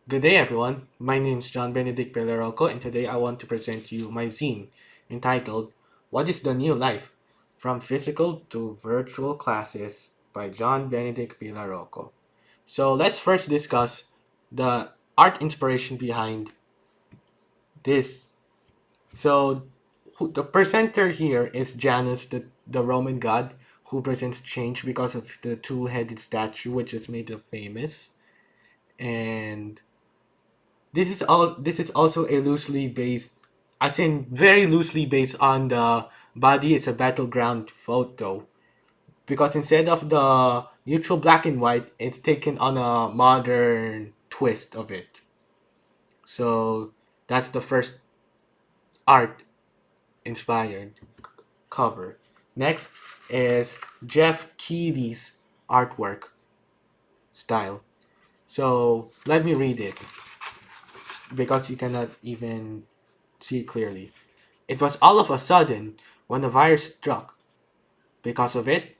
Good day, everyone. My name is John Benedict Laroco, and today I want to present you my zine entitled What is the New Life? From Physical to Virtual Classes by John Benedict Laroco. So let's first discuss the art inspiration behind this. So the presenter here is Janus, the Roman god, who presents change because of the two-headed statue, which is made of famous. And this is also a loosely based, as in very loosely based on the body. It's a battleground photo because instead of the neutral black and white, it's taken on a modern twist of it. So that's the first art inspired cover. Next is Jeff Keighley's artwork style. So let me read it because you cannot even see it clearly. It was all of a sudden when the virus struck. Because of it,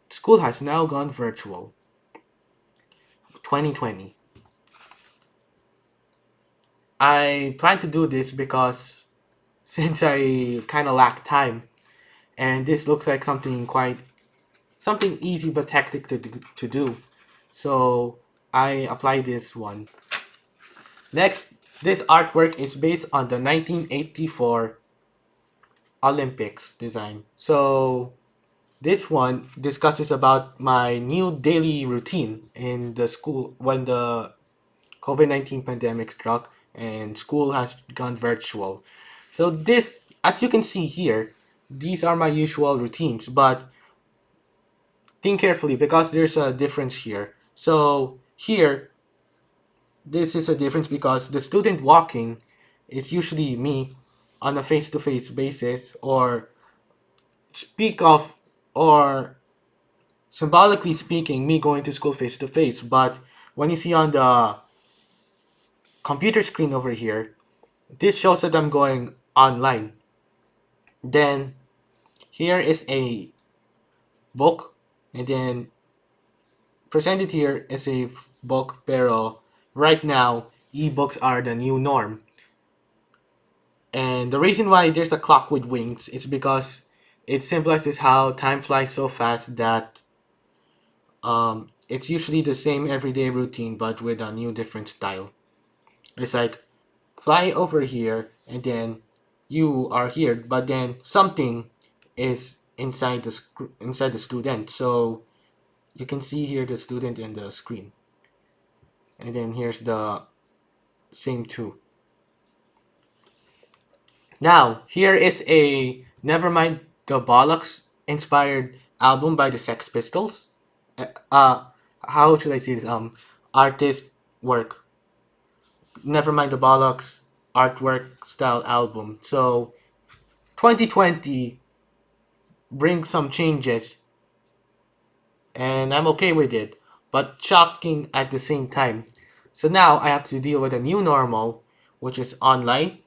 school has now gone virtual. 2020. I plan to do this because since I kind of lack time, and this looks like something easy but hectic to do. So I apply this one. Next, this artwork is based on the 1984 Olympics design. So this one discusses about my new daily routine in the school when the COVID-19 pandemic struck and school has gone virtual. So this, as you can see here, these are my usual routines, but think carefully because there's a difference here. So here, this is a difference because the student walking is usually me on a face-to-face basis, speak of or symbolically speaking, me going to school face to face. But when you see on the computer screen over here, this shows that I'm going online. Then here is a book, and then presented here is a book, pero right now, ebooks are the new norm. And the reason why there's a clock with wings is because it symbolizes how time flies so fast that it's usually the same everyday routine but with a new different style. It's like fly over here and then you are here, but then something is inside the student. So you can see here the student in the screen, and then here's the same too. Now here is a Nevermind the Bollocks inspired album by the Sex Pistols. Uh, uh how should I say this? Artist work. Nevermind the Bollocks artwork style album. So 2020 brings some changes, and I'm okay with it, but shocking at the same time. So now I have to deal with a new normal, which is online,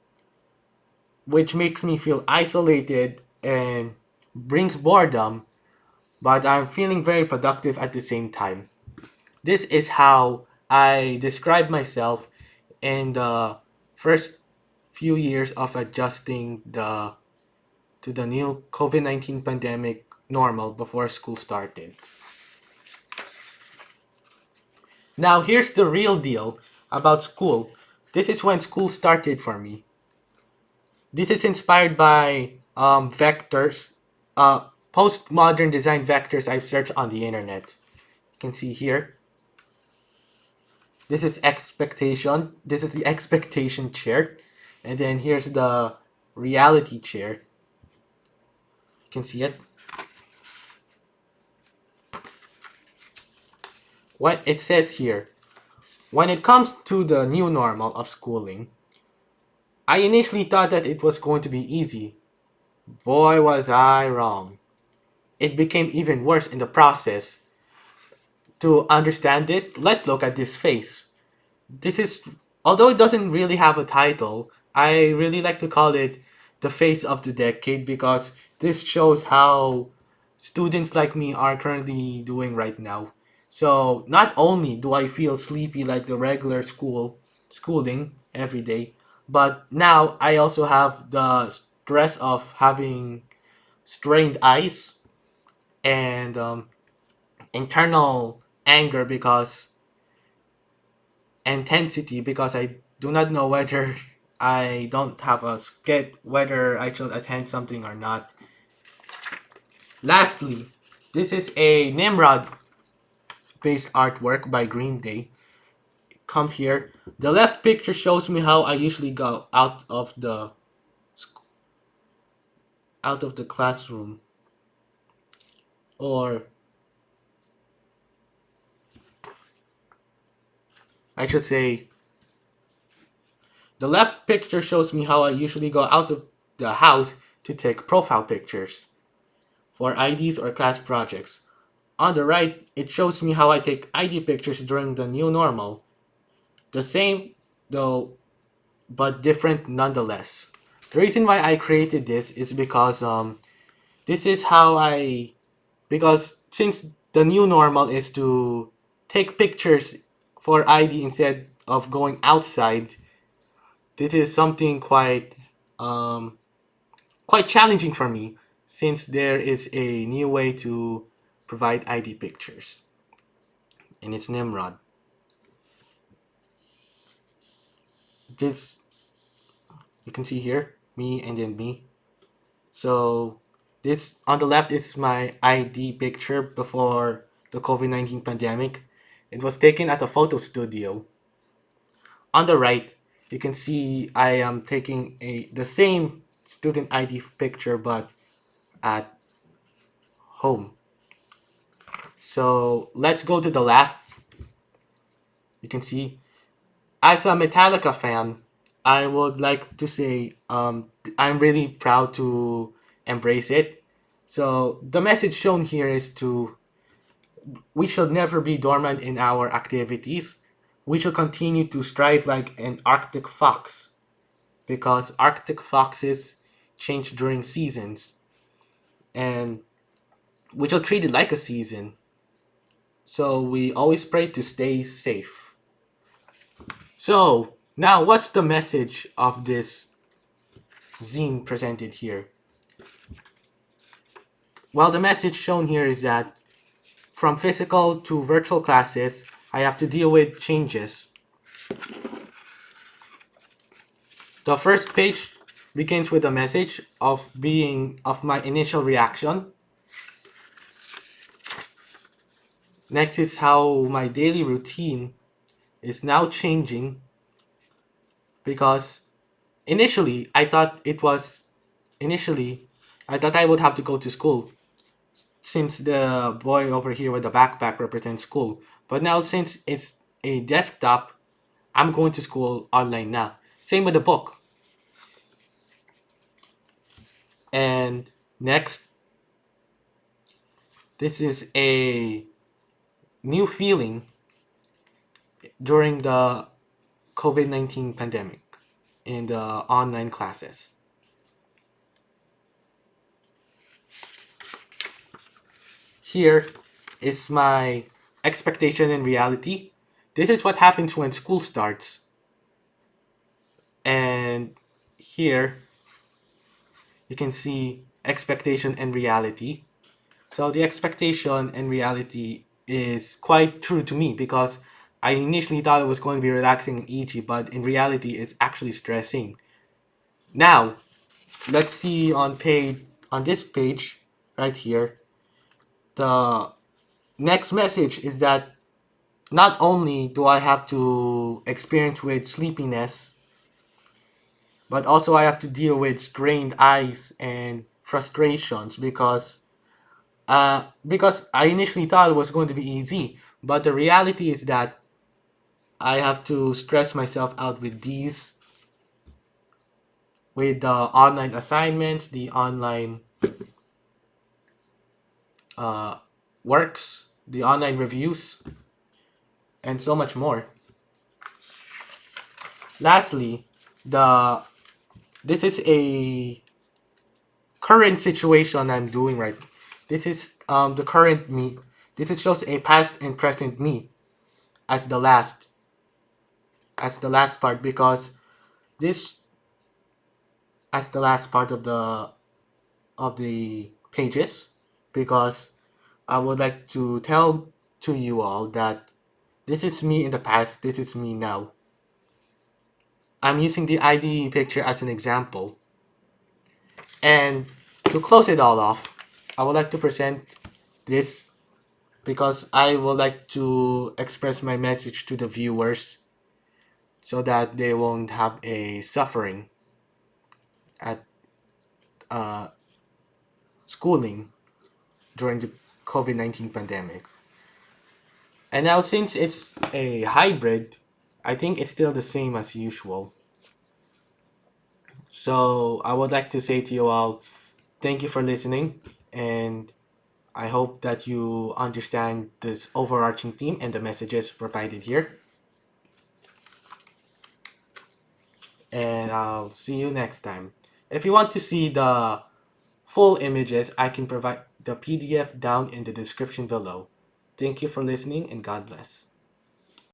which makes me feel isolated and brings boredom, but I'm feeling very productive at the same time. This is how I describe myself in the first few years of adjusting to the new COVID-19 pandemic normal before school started. Now, here's the real deal about school. This is when school started for me. This is inspired by vectors, postmodern design vectors I've searched on the internet. You can see here. This is expectation. This is the expectation chair. And then here's the reality chair. You can see it. What it says here. When it comes to the new normal of schooling, I initially thought that it was going to be easy. Boy, was I wrong. It became even worse in the process. To understand it, let's look at this face. This is, although it doesn't really have a title, I really like to call it the face of the decade because this shows how students like me are currently doing right now. So, not only do I feel sleepy like the regular school, schooling every day. But now I also have the stress of having strained eyes and internal anger because intensity because I do not know whether I don't have a sketch whether I should attend something or not. Lastly, this is a Nimrod based artwork by Green Day. It comes here. The left picture shows me how I usually go out of the classroom, or I should say the left picture shows me how I usually go out of the house to take profile pictures for IDs or class projects. On the right, it shows me how I take ID pictures during the new normal. The same, though, but different nonetheless. The reason why I created this is because this is how I because since the new normal is to take pictures for ID instead of going outside, this is something um quite challenging for me since there is a new way to provide ID pictures and it's Nimrod. This you can see here me and then me. So this on the left is my ID picture before the COVID-19 pandemic. It was taken at a photo studio. On the right, you can see I am taking a the same student ID picture but at home. So let's go to the last. You can see as a Metallica fan, I would like to say I'm really proud to embrace it. So the message shown here is to we should never be dormant in our activities. We should continue to strive like an Arctic fox because Arctic foxes change during seasons and we should treat it like a season. So we always pray to stay safe. So now what's the message of this zine presented here? Well, the message shown here is that from physical to virtual classes, I have to deal with changes. The first page begins with a message of my initial reaction. Next is how my daily routine is now changing because initially I thought it was initially I thought I would have to go to school since the boy over here with the backpack represents school. But now since it's a desktop, I'm going to school online now. Same with the book. And next, this is a new feeling during the COVID-19 pandemic in the online classes. Here is my expectation and reality. This is what happens when school starts. And here you can see expectation and reality. So the expectation and reality is quite true to me because I initially thought it was going to be relaxing and easy, but in reality it's actually stressing. Now, let's see on this page right here. The next message is that not only do I have to experience with sleepiness, but also I have to deal with strained eyes and frustrations because I initially thought it was going to be easy, but the reality is that I have to stress myself out with with the online assignments, the online uh, works, the online reviews, and so much more. Lastly, the this is a current situation I'm doing right. This is the current me. This is shows a past and present me as the last. as the last part because this as the last part of the pages because I would like to tell to you all that this is me in the past, this is me now. I'm using the ID picture as an example. And to close it all off, I would like to present this because I would like to express my message to the viewers so that they won't have a suffering at uh, schooling during the COVID-19 pandemic. And now, since it's a hybrid, I think it's still the same as usual. So, I would like to say to you all, thank you for listening, and I hope that you understand this overarching theme and the messages provided here. And I'll see you next time. If you want to see the full images, I can provide the PDF down in the description below. Thank you for listening, and God bless.